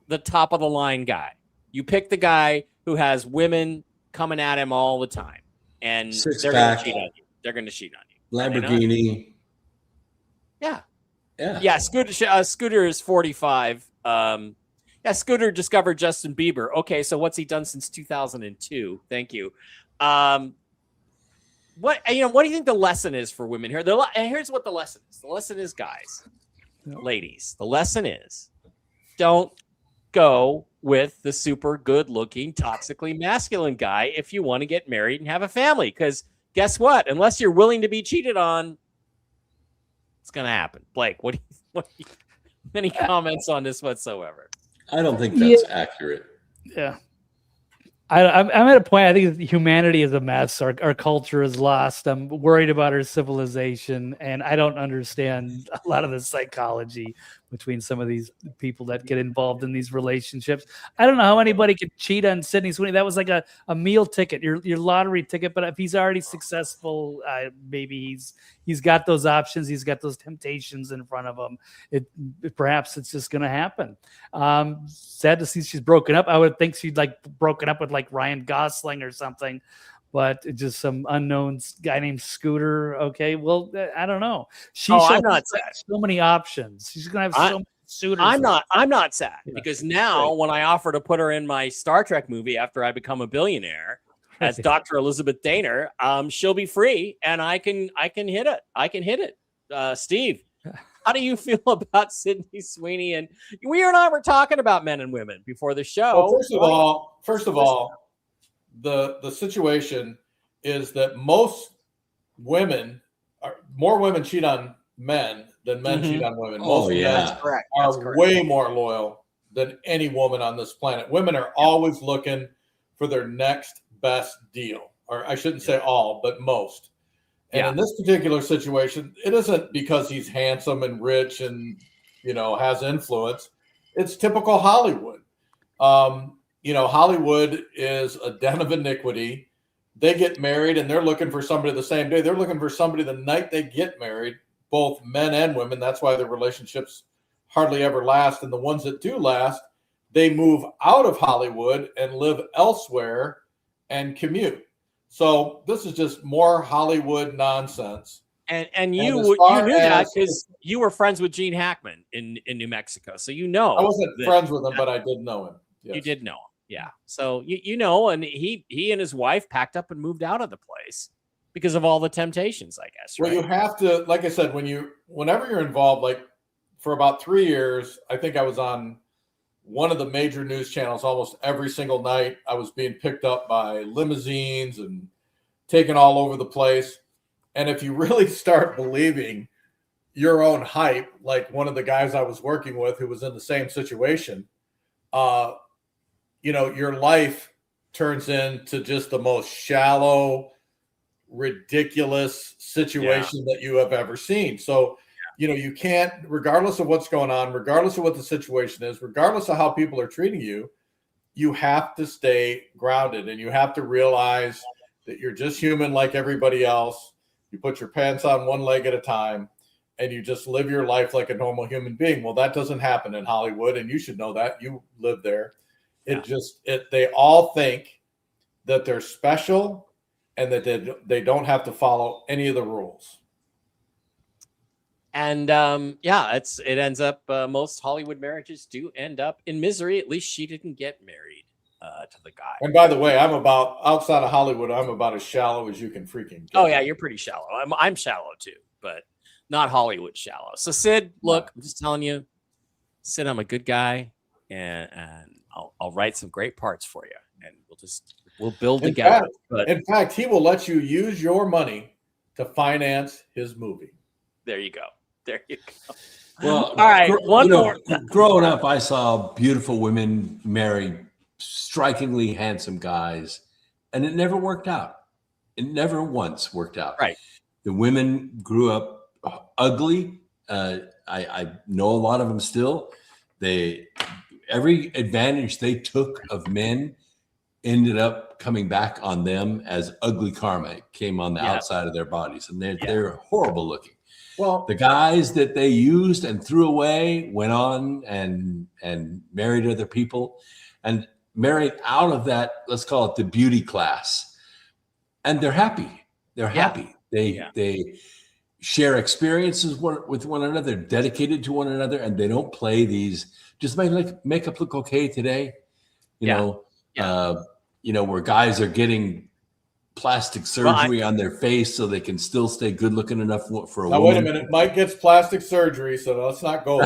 of the line guy. You picked the guy who has women coming at him all the time. And they're going to cheat on you. They're going to cheat on you. Lamborghini. Yeah. Scooter is 45. Scooter discovered Justin Bieber. Okay, so what's he done since 2002? Thank you. What do you think the lesson is for women here? Here's what the lesson is. The lesson is, guys, ladies. The lesson is, don't go with the super good-looking, toxically masculine guy if you want to get married and have a family. Because guess what? Unless you're willing to be cheated on, it's going to happen. Blake, what do you any comments on this whatsoever? I don't think that's accurate. Yeah. I'm at a point, I think humanity is a mess. Our culture is lost. I'm worried about our civilization, and I don't understand a lot of the psychology between some of these people that get involved in these relationships. I don't know how anybody could cheat on Sydney Sweeney. That was like a meal ticket, your lottery ticket. But if he's already successful, maybe he's got those options. He's got those temptations in front of him. Perhaps it's just going to happen. Sad to see she's broken up. I would think she'd broken up with Ryan Gosling or something. But just some unknown guy named Scooter. Okay, well, I don't know. I'm not sad. So many options. She's gonna have so many suitors. I'm not sad because now when I offer to put her in my Star Trek movie after I become a billionaire as Dr. Elizabeth Daner, she'll be free and I can hit it. I can hit it. Steve, how do you feel about Sydney Sweeney? And we and I were talking about men and women before the show. Well, first of all. The situation is that more women cheat on men than men cheat on women. Most men are way more loyal than any woman on this planet. Women are always looking for their next best deal, or I shouldn't say all, but most. And in this particular situation, it isn't because he's handsome and rich and, you know, has influence. It's typical Hollywood. You know, Hollywood is a den of iniquity. They get married and they're looking for somebody the same day. They're looking for somebody the night they get married, both men and women. That's why their relationships hardly ever last. And the ones that do last, they move out of Hollywood and live elsewhere and commute. So this is just more Hollywood nonsense. And you knew that because you were friends with Gene Hackman in New Mexico. So you know. I wasn't friends with him, but I did know him. Yes. You did know him. Yeah. So you know, and he and his wife packed up and moved out of the place because of all the temptations, I guess. Right? Well, you have to, like I said, whenever you're involved, like for about 3 years, I think I was on one of the major news channels almost every single night. I was being picked up by limousines and taken all over the place. And if you really start believing your own hype, like one of the guys I was working with who was in the same situation, you know, your life turns into just the most shallow, ridiculous situation that you have ever seen. So, you know, you can't, regardless of what's going on, regardless of what the situation is, regardless of how people are treating you, you have to stay grounded and you have to realize that you're just human like everybody else. You put your pants on one leg at a time and you just live your life like a normal human being. Well, that doesn't happen in Hollywood, and you should know that. You live there. They all think that they're special and that they don't have to follow any of the rules. And it ends up most Hollywood marriages do end up in misery. At least she didn't get married to the guy. And by the way, outside of Hollywood, I'm about as shallow as you can freaking get. Oh yeah, you're pretty shallow. I'm shallow too, but not Hollywood shallow. So Sid, look, I'm just telling you, Sid, I'm a good guy, and I'll write some great parts for you, and we'll build together. In fact, he will let you use your money to finance his movie. There you go. There you go. Well, all right. One more. Growing up, I saw beautiful women marry strikingly handsome guys, and it never worked out. It never once worked out. Right. The women grew up ugly. I know a lot of them still. Every advantage they took of men ended up coming back on them as ugly karma. It came on the outside of their bodies, and they're horrible looking. Well, the guys that they used and threw away went on and married other people and married out of that, let's call it the beauty class. And they're happy. They're happy. They share experiences with one another. They're dedicated to one another, and they don't play these, just make makeup look okay today. You know, where guys are getting plastic surgery on their face so they can still stay good looking enough for a woman. Wait a minute. Mike gets plastic surgery, so let's not go.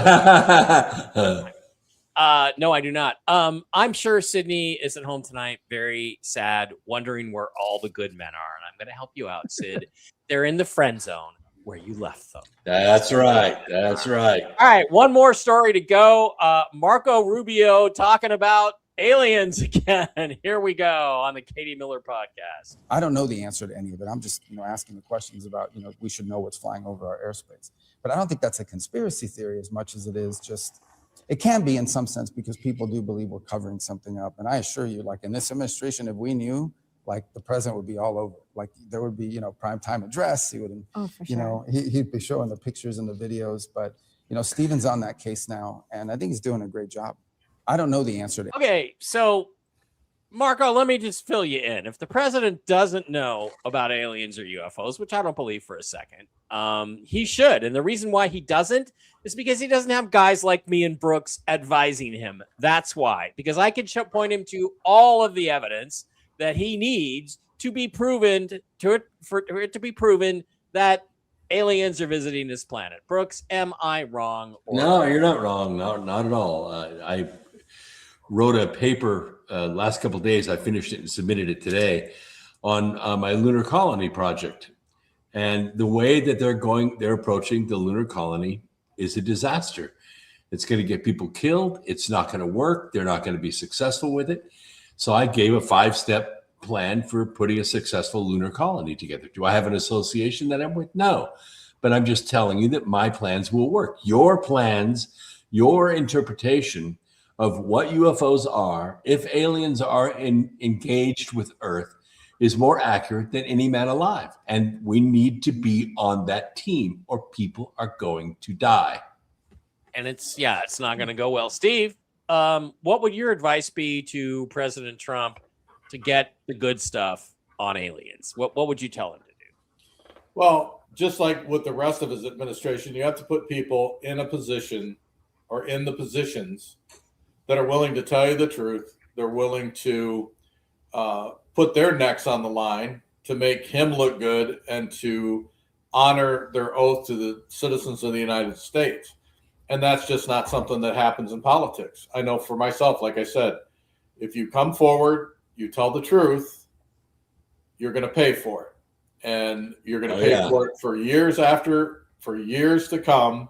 No, I do not. I'm sure Sydney is at home tonight, very sad, wondering where all the good men are. And I'm going to help you out, Sid. They're in the friend zone where you left them. That's right. That's right. All right. One more story to go. Marco Rubio talking about aliens again. Here we go on the Katie Miller podcast. I don't know the answer to any of it. I'm just, asking the questions about, we should know what's flying over our airspace. But I don't think that's a conspiracy theory as much as it is just, it can be in some sense because people do believe we're covering something up. And I assure you, like in this administration, if we knew, like the president would be all over, like there would be, prime time address. He would, he'd be showing the pictures and the videos. But, Stephen's on that case now, and I think he's doing a great job. I don't know the answer to. Okay, so Marco, let me just fill you in. If the president doesn't know about aliens or UFOs, which I don't believe for a second, he should. And the reason why he doesn't is because he doesn't have guys like me and Brooks advising him. That's why. Because I can point him to all of the evidence that he needs to be proven for it to be proven that aliens are visiting this planet. Brooks, am I wrong? No, you're not wrong. No, not at all. I wrote a paper last couple of days. I finished it and submitted it today on my lunar colony project. And the way that they're approaching the lunar colony is a disaster. It's going to get people killed. It's not going to work. They're not going to be successful with it. So I gave a 5-step plan for putting a successful lunar colony together. Do I have an association that I'm with? No. But I'm just telling you that my plans will work. Your plans, your interpretation of what UFOs are, if aliens are engaged with Earth, is more accurate than any man alive. And we need to be on that team or people are going to die. And it's not going to go well. Steve, what would your advice be to President Trump to get the good stuff on aliens? What would you tell him to do? Well, just like with the rest of his administration, you have to put people in a position or in the positions that are willing to tell you the truth. They're willing to put their necks on the line to make him look good and to honor their oath to the citizens of the United States. And that's just not something that happens in politics. I know for myself, like I said, if you come forward, you tell the truth, you're going to pay for it. And you're going to pay for it for years to come.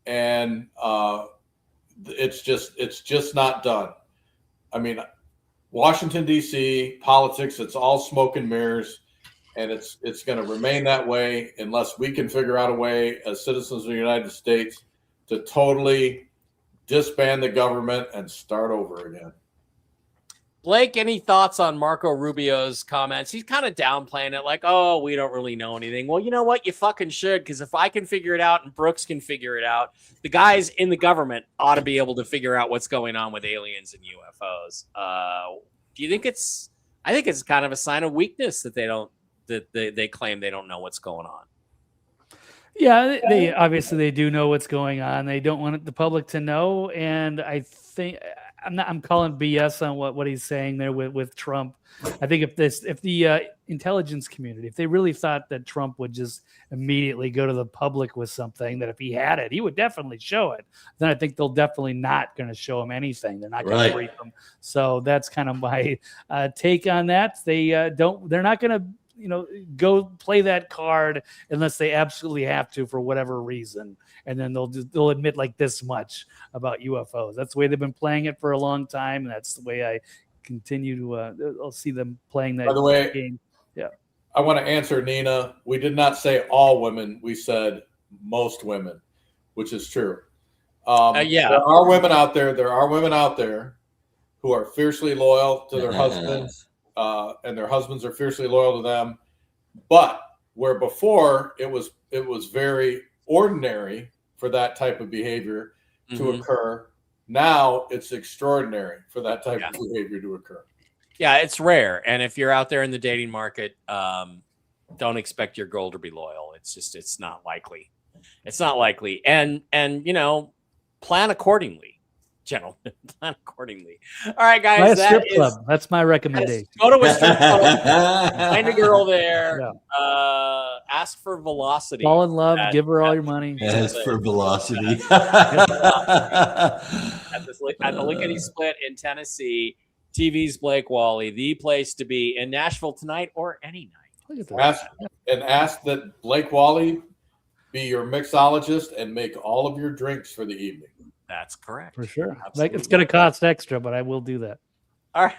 And it's just not done. I mean, Washington, D.C., politics, it's all smoke and mirrors. And it's going to remain that way unless we can figure out a way as citizens of the United States to totally disband the government and start over again. Blake, any thoughts on Marco Rubio's comments? He's kind of downplaying it like, oh, we don't really know anything. Well, you know what? You fucking should, because if I can figure it out and Brooks can figure it out, the guys in the government ought to be able to figure out what's going on with aliens and UFOs. Do you think it's – I think it's kind of a sign of weakness that they claim they don't know what's going on. Yeah, they obviously do know what's going on. They don't want the public to know, and I think I'm calling BS on what he's saying there with Trump. I think if the intelligence community, if they really thought that Trump would just immediately go to the public with something, that if he had it, he would definitely show it, then I think they'll definitely not going to show him anything. They're not going to brief him. So that's kind of my take on that. They're not going to go play that card unless they absolutely have to for whatever reason, and then they'll admit like this much about UFOs. That's the way they've been playing it for a long time, and that's the way I continue to. I'll see them playing that. By the way, game. Yeah, I want to answer Nina. We did not say all women. We said most women, which is true. There are women out there. There are women out there who are fiercely loyal to their husbands. And their husbands are fiercely loyal to them, but where before it was very ordinary for that type of behavior to occur, now it's extraordinary for that type of behavior to occur. Yeah, it's rare, and if you're out there in the dating market, don't expect your girl to be loyal. It's not likely. It's not likely, and plan accordingly. Gentlemen, plan accordingly. All right, guys. That's my recommendation. Go to a strip club, find a girl there, ask for velocity. Fall in love, give her all your money. Ask for velocity. At the Lickety Split in Tennessee, TV's Blake Wally, the place to be in Nashville tonight or any night. Look at that. Ask that Blake Wally be your mixologist and make all of your drinks for the evening. That's correct. For sure. Like it's going to cost extra, but I will do that. All right.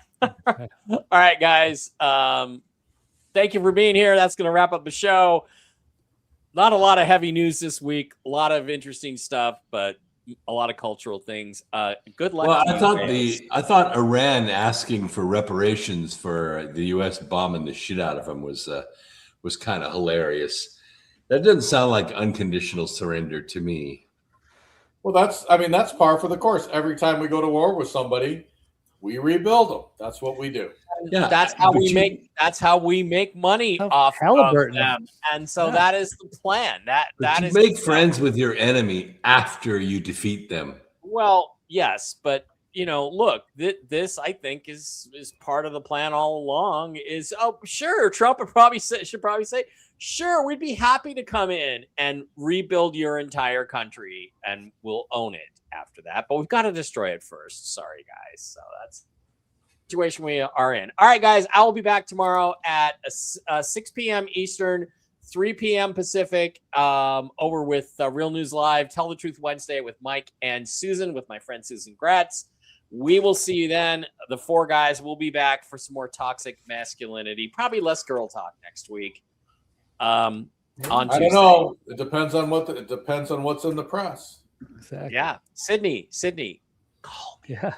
All right, guys. Thank you for being here. That's going to wrap up the show. Not a lot of heavy news this week. A lot of interesting stuff, but a lot of cultural things. Good luck. Well, I thought Iran asking for reparations for the U.S. bombing the shit out of them was kind of hilarious. That doesn't sound like unconditional surrender to me. Well, that's par for the course. Every time we go to war with somebody, we rebuild them. That's what we do. Yeah, that's how we make money off of them. And so that is the plan. That is make friends with your enemy after you defeat them. Well, yes, but look, this I think is part of the plan all along. Sure, Trump should probably say, sure, we'd be happy to come in and rebuild your entire country, and we'll own it after that. But we've got to destroy it first. Sorry, guys. So that's the situation we are in. All right, guys, I will be back tomorrow at 6 p.m. Eastern, 3 p.m. Pacific, over with Real News Live, Tell the Truth Wednesday with Mike and Susan, with my friend Susan Gretz. We will see you then. The four guys will be back for some more toxic masculinity, probably less girl talk next week. On I Tuesday. don't know. It depends on what's in the press. Exactly. Yeah. Sydney, call me. Yeah.